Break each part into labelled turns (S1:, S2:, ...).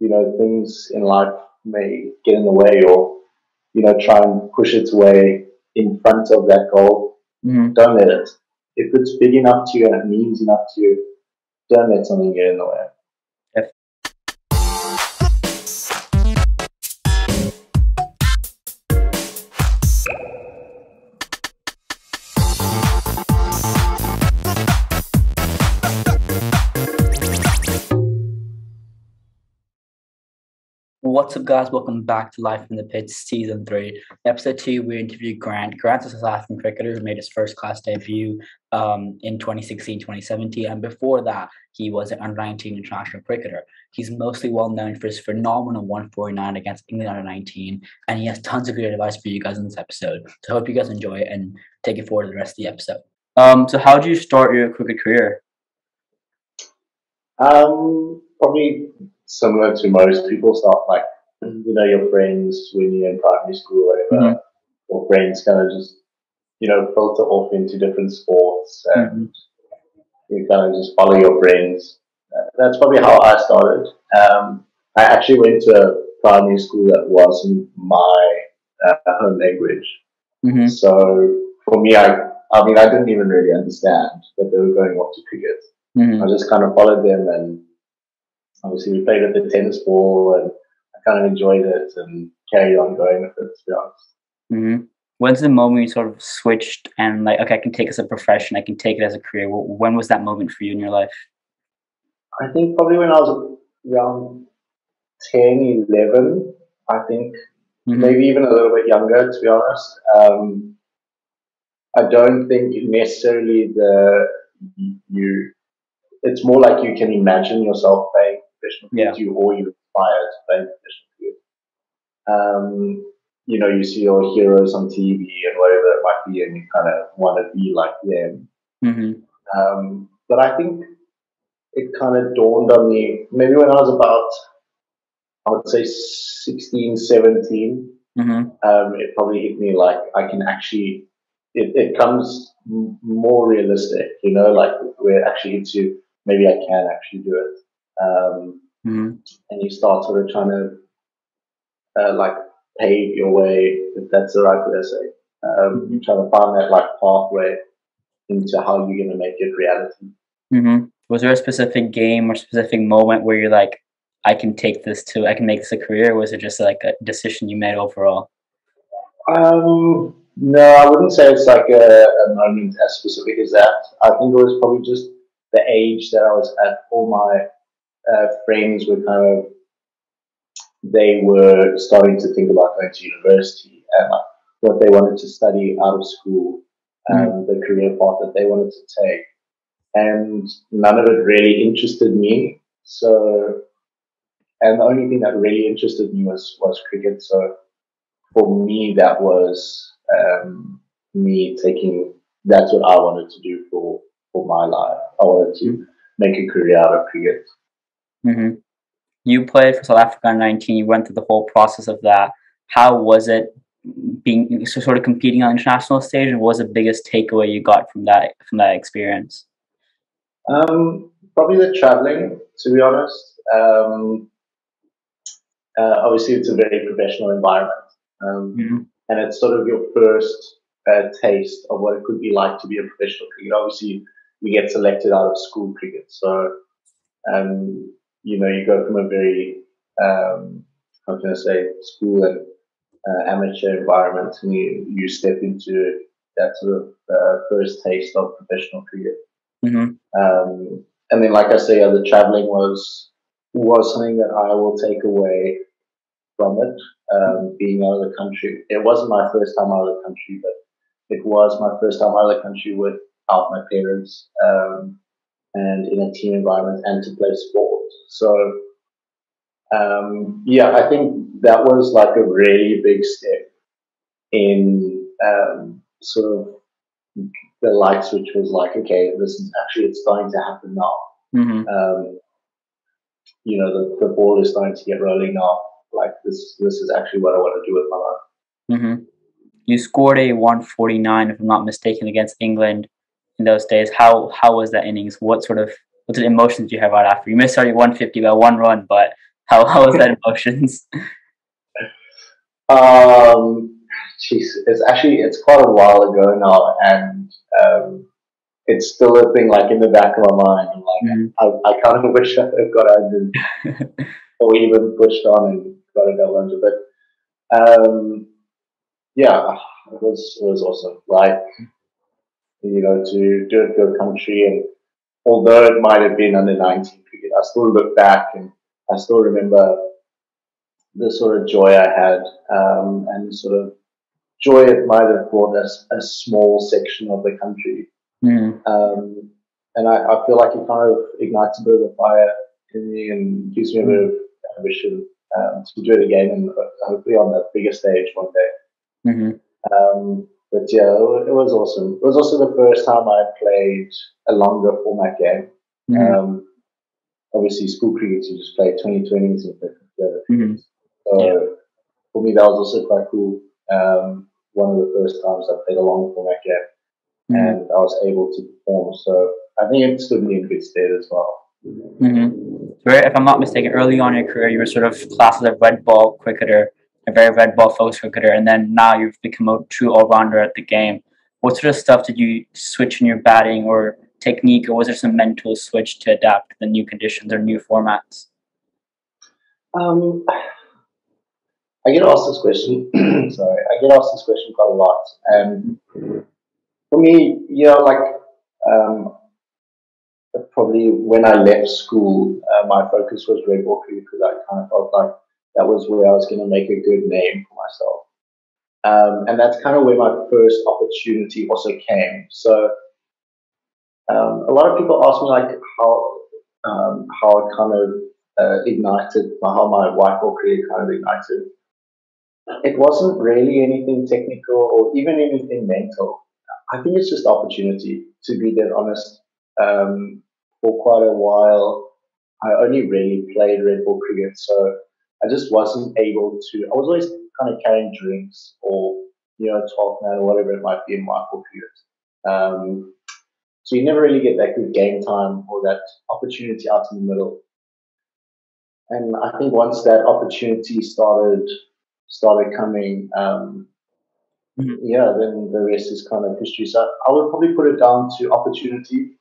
S1: things in life may get in the way, or try and push its way in front of that goal. Don't let it. If it's big enough to you and it means enough to you, don't let something get in the way.
S2: What's up, guys? Welcome back to Life in the Pits Season 3. Episode 2, we interviewed Grant. Grant is a South African cricketer who made his first class debut in 2016-2017, and before that, he was an under-19 international cricketer. He's mostly well known for his phenomenal 149 against England U19, and he has tons of great advice for you guys in this episode. So I hope you guys enjoy it and take it forward to the rest of the episode. So how did you start your cricket career?
S1: Probably similar to most people, start like, your friends when you're in primary school or whatever, or friends kind of just, filter off into different sports, and you kind of just follow your friends. That's probably how I started. I actually went to a primary school that wasn't my home language. So for me, I didn't even really understand that they were going off to cricket. I just kind of followed them, and obviously we played with the tennis ball, and I kind of enjoyed it and carried on going with it, to be honest.
S2: When's the moment you sort of switched and like, okay, I can take it as a profession, I can take it as a career? When was that moment for you in your life?
S1: I think probably when I was around 10, 11, I think. Maybe even a little bit younger, to be honest. I don't think necessarily it's more like you can imagine yourself playing professional cricket, or you aspire to play professional cricket. You see your heroes on TV and whatever it might be, and you kind of want to be like them. But I think it kind of dawned on me maybe when I was about, I would say 16, 17. It probably hit me like I can actually, it comes more realistic, like where it actually hits you, maybe I can actually do it. And you start sort of trying to like pave your way, if that's the right way to say. You try to find that like pathway into how you're going to make it reality.
S2: Was there a specific game or specific moment where you're like, I can make this a career? Or was it just like a decision you made overall?
S1: No, I wouldn't say it's like a moment as specific as that. I think it was probably just the age that I was at. All my friends were they were starting to think about going to university and what they wanted to study out of school, the career path that they wanted to take. And none of it really interested me. And the only thing that really interested me was cricket. So for me, that was me taking, that's what I wanted to do for my life. I wanted to make a career out of cricket.
S2: You played for South Africa U19. You went through the whole process of that. How was it being sort of competing on the international stage, and what was the biggest takeaway you got from that experience?
S1: Probably the traveling, to be honest. Obviously, it's a very professional environment, and it's sort of your first taste of what it could be like to be a professional cricketer. Obviously, you get selected out of school cricket, so you go from a very how can I say, school and amateur environment, and you step into that sort of first taste of professional cricket. And then, like I say, the traveling was something that I will take away from it. Being out of the country, it wasn't my first time out of the country, but it was my first time out of the country without my parents, and in a team environment, and to play sport. So I think that was like a really big step in sort of the light switch was like, okay, this is actually, it's starting to happen now. The ball is starting to get rolling now. Like this is actually what I want to do with my life.
S2: You scored a 149, if I'm not mistaken, against England in those days. How was that innings? What sort of emotions did you have right after? You missed already 150 by one run, but How was that emotions?
S1: Jeez, it's quite a while ago now, and it's still a thing like in the back of my mind. I kind of wish I had got 100 or even pushed on and got a double 100, but yeah, it was awesome. Like, to do it for a country, and although it might have been under 19 cricket, I still look back and I still remember the sort of joy I had, and the sort of joy it might have brought us a small section of the country. And I feel like it kind of ignites a bit of a fire in me and gives me a bit of ambition to do it again, and hopefully on that bigger stage one day. But yeah, it was awesome. It was also the first time I played a longer format game. Obviously, school cricket, you just play 2020s and 50. So for me, that was also quite cool. One of the first times I played a long format game, and I was able to perform. So I think it stood me in good stead as well.
S2: If I'm not mistaken, early on in your career, you were sort of classed as a red ball cricketer, a very red ball focused cricketer, and then now you've become a true all-rounder at the game. What sort of stuff did you switch in your batting or technique, or was there some mental switch to adapt to the new conditions or new formats?
S1: I get asked this question. Sorry, I get asked this question quite a lot, and for me, probably when I left school, my focus was red ball cricket because I kind of felt like that was where I was going to make a good name for myself, and that's kind of where my first opportunity also came. So a lot of people ask me like how it kind of ignited, how my white ball career kind of ignited. It wasn't really anything technical or even anything mental. I think it's just opportunity, to be dead honest. For quite a while, I only really played red ball cricket, so I just wasn't able to. I was always kind of carrying drinks or 12 man or whatever it might be in white ball cricket. So you never really get that good game time or that opportunity out in the middle. And I think once that opportunity started coming, then the rest is kind of history. So I would probably put it down to opportunity.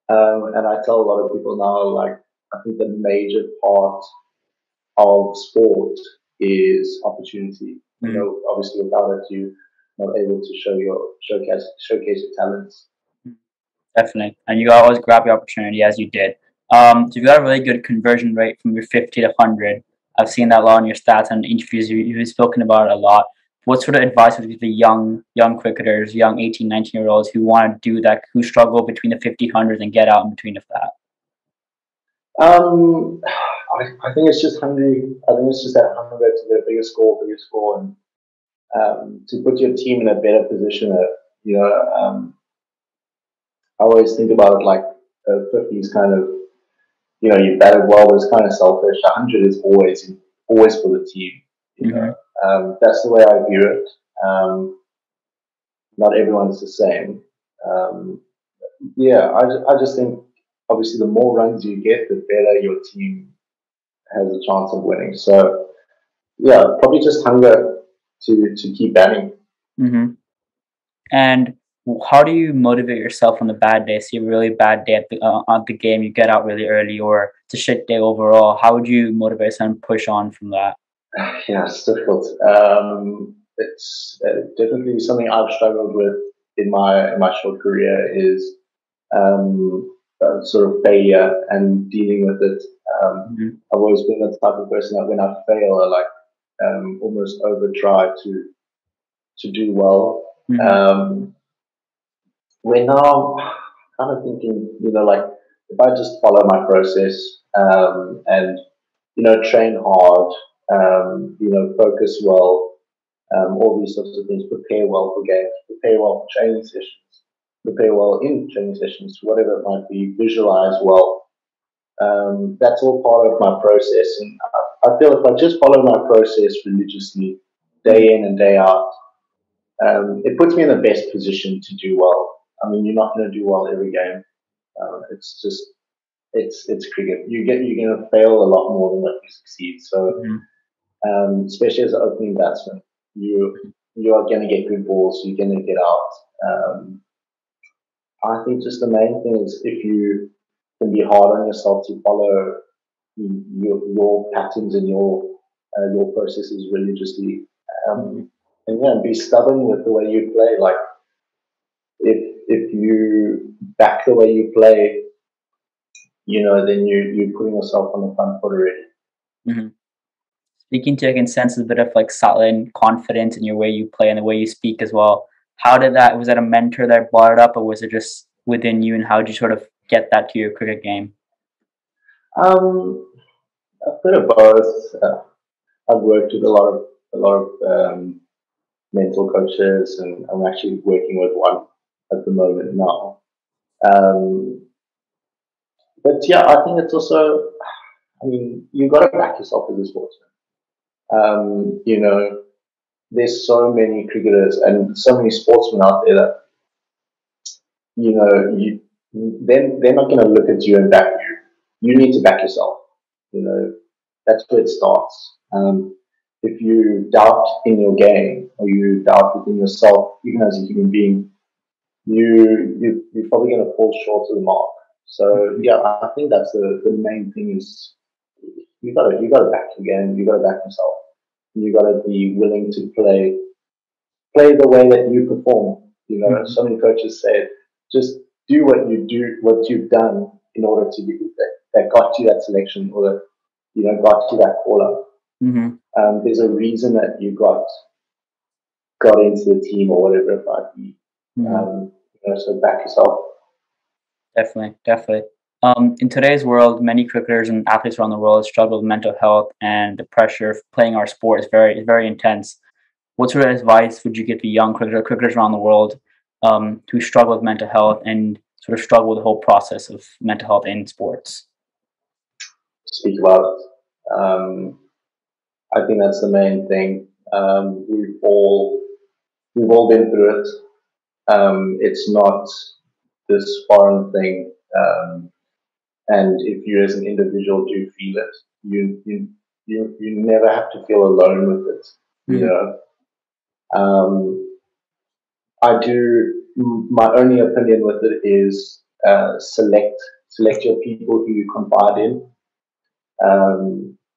S1: And I tell a lot of people now, like, I think the major part of sport is opportunity. Obviously without it, you're not able to showcase your talents.
S2: Definitely, and you always grab your opportunity as you did. So you got a really good conversion rate from your 50 to 100. I've seen that a lot in your stats and interviews. You've spoken about it a lot. What sort of advice would you give the young cricketers, young 18, 19-year-olds who want to do that, who struggle between the 50, 100 and get out in between of that?
S1: I think it's just hungry. I think it's just that hunger to get a bigger score, and to put your team in a better position. I always think about it like 50 is kind of, you batted well, but it's kind of selfish. 100 is always for the team. That's the way I view it. Not everyone's the same. I just think obviously the more runs you get, the better your team has a chance of winning. So yeah, probably just hunger to keep batting.
S2: And how do you motivate yourself on the bad day? See a really bad day at the game, you get out really early, or it's a shit day overall. How would you motivate yourself and push on from that?
S1: Yeah, it's difficult. It's definitely something I've struggled with in my short career is sort of failure and dealing with it. I've always been the type of person that when I fail, I like almost over-try to do well. When now I'm kind of thinking, like if I just follow my process and train hard, focus well, all these sorts of things, prepare well for games, prepare well for training sessions, prepare well in training sessions, whatever it might be, visualize well. That's all part of my process, and I feel if I just follow my process religiously, day in and day out, it puts me in the best position to do well. I mean, you're not going to do well every game. it's cricket. You're gonna fail a lot more than what you succeed. So especially as an opening batsman, you are gonna get good balls. You're gonna get out. I think just the main thing is if you can be hard on yourself to follow your patterns and your processes religiously, and yeah, be stubborn with the way you play. Like if you back the way you play, then you're putting yourself on the front foot already.
S2: Mm-hmm. Speaking to, I can sense a bit of like solid confidence in your way you play and the way you speak as well. How did that? Was that a mentor that brought it up, or was it just within you? And how did you sort of get that to your cricket game?
S1: A bit of both. I've worked with a lot of mental coaches, and I'm actually working with one at the moment now. But yeah, I think it's also, I mean, you've got to back yourself as a sportsman. There's so many cricketers and so many sportsmen out there that, they're not going to look at you and back you. You need to back yourself. That's where it starts. If you doubt in your game or you doubt within yourself, even as a human being, you're probably going to fall short of the mark. So yeah, I think that's the main thing is you got to back your game. You got to back yourself. You got to be willing to play the way that you perform. So many coaches say, just do what you've done in order to get that got you that selection or that got you that call up. There's a reason that you got into the team or whatever it might be. So back yourself.
S2: Definitely. In today's world, many cricketers and athletes around the world struggle with mental health, and the pressure of playing our sport is very intense. What sort of advice would you give to young cricketers around the world who struggle with mental health and sort of struggle with the whole process of mental health in sports?
S1: Speak about it. I think that's the main thing. We've all been through it. It's not this foreign thing. And if you as an individual do feel it, you never have to feel alone with it. I do. My only opinion with it is select your people who you confide in.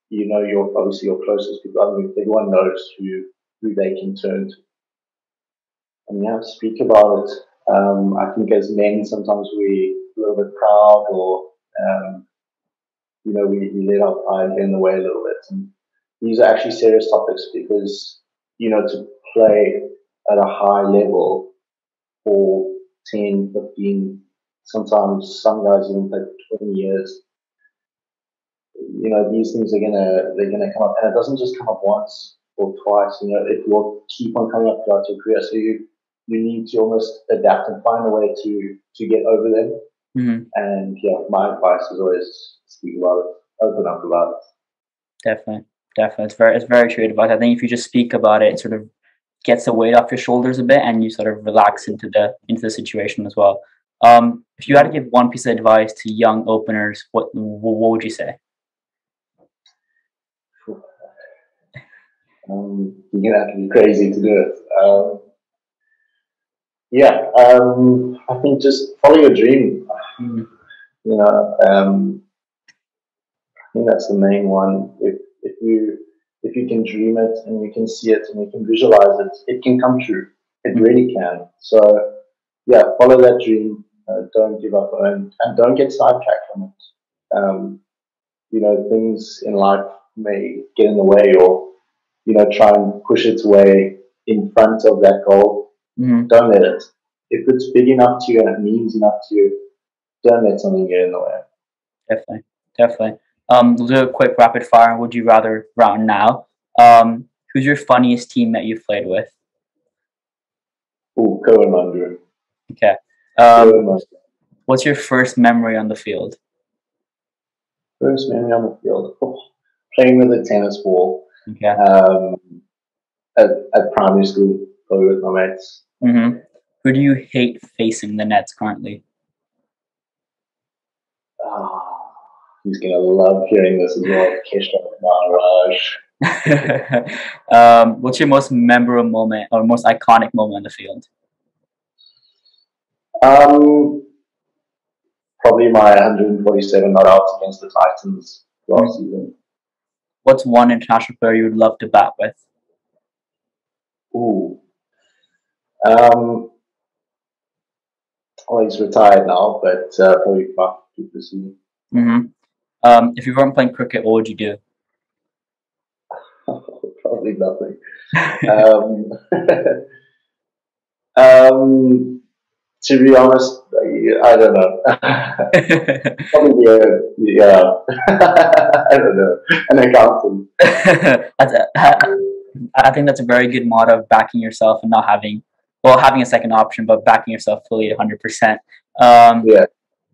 S1: Your obviously your closest people. I mean, everyone knows who they can turn to, and you have to speak about it. I think as men, sometimes we a little bit proud, or we let our pride get in the way a little bit. And these are actually serious topics because to play at a high level for 10, 15, sometimes some guys even play for 20 years. These things they're gonna come up, and it doesn't just come up once or twice. It will keep on coming up throughout your career. So you need to almost adapt and find a way to get over them. And yeah, my advice is always speak about it, open up about it.
S2: Definitely. It's very true advice. I think if you just speak about it, it sort of gets the weight off your shoulders a bit, and you sort of relax into the situation as well. If you had to give one piece of advice to young openers, what would you say?
S1: You're gonna have to be crazy to do it. I think just follow your dream. I think that's the main one. If you can dream it and you can see it and you can visualize it, it can come true. It really can. So yeah, follow that dream. Don't give up and don't get sidetracked from it. Things in life may get in the way, or try and push its way in front of that goal. Don't let it. If it's big enough to you and it means enough to you, don't let something get in the way.
S2: Definitely. We'll do a quick rapid fire. Would you rather round now? Who's your funniest teammate you've played with?
S1: Cohen Mandru.
S2: Okay. What's your first memory on the field?
S1: First memory on the field? Playing with a tennis ball.
S2: Okay.
S1: At primary school, playing with my mates.
S2: Who do you hate facing the nets currently?
S1: He's going to love hearing this as well. Keshav
S2: Maharaj. What's your most memorable moment or most iconic moment on the field?
S1: Probably my 147 not outs against the Titans last season.
S2: What's one international player you would love to bat with?
S1: Ooh. Well, he's retired now, but probably Faf du Plessis.
S2: If you weren't playing cricket, what would you do?
S1: Probably nothing. To be honest, I don't know. Probably I don't know, an accountant.
S2: I think that's a very good motto of backing yourself and not having a second option, but backing yourself fully 100%.
S1: Yeah.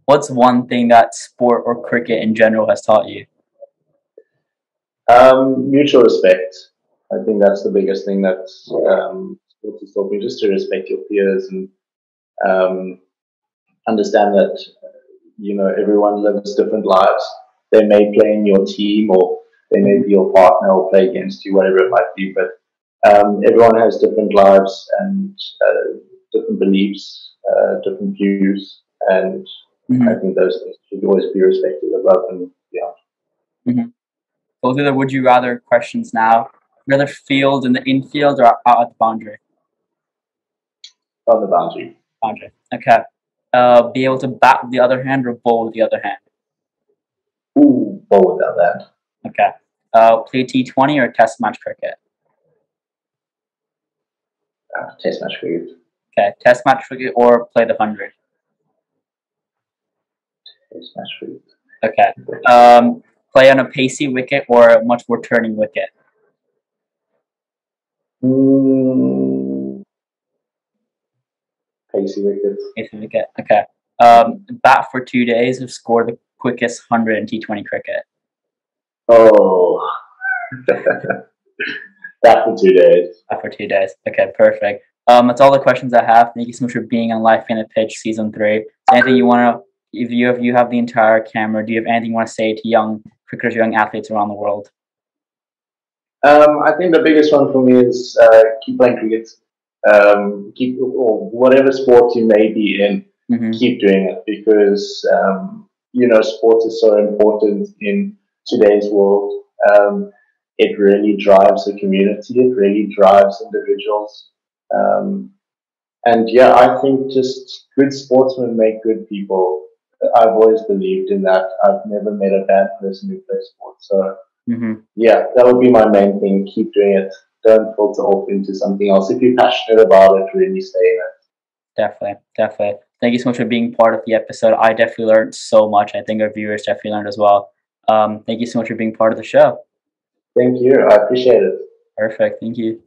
S2: What's one thing that sport or cricket in general has taught you?
S1: Mutual respect. I think that's the biggest thing that sports has taught me, just to respect your peers and understand that everyone lives different lives. They may play in your team, or they may be your partner, or play against you, whatever it might be. But everyone has different lives and different beliefs, different views, and I think those things should always be respected above and beyond.
S2: Those are the would you rather questions now. Rather field in the infield or out at the boundary?
S1: On the boundary.
S2: Boundary. Okay. Be able to bat with the other hand or bowl with the other hand?
S1: Ooh, bowl with the other hand.
S2: Okay. Play T20 or test match cricket?
S1: Test match cricket.
S2: Okay. Test match cricket or play the 100?
S1: Test match cricket.
S2: Okay. Play on a pacey wicket or a much more turning wicket?
S1: Pacey wicket.
S2: Pacey wicket. Okay. Bat for 2 days or score the quickest 100 in T20 cricket?
S1: Oh. Bat for 2 days.
S2: Bat for 2 days. Okay, perfect. That's all the questions I have. Thank you so much for being on Life in the Pitch Season 3. Is there anything you want to, if you have the entire camera, do you have anything you want to say to young cricketers, young athletes around the world?
S1: I think the biggest one for me is keep playing cricket. Keep, or whatever sport you may be in, keep doing it, because sports is so important in today's world. It really drives the community. It really drives individuals. And yeah, I think just good sportsmen make good people. I've always believed in that. I've never met a bad person who plays sports. So yeah, that would be my main thing. Keep doing it. Don't filter off into something else. If you're passionate about it, really stay in it.
S2: Definitely. Thank you so much for being part of the episode. I definitely learned so much. I think our viewers definitely learned as well. Thank you so much for being part of the show.
S1: Thank you. I appreciate it.
S2: Perfect. Thank you.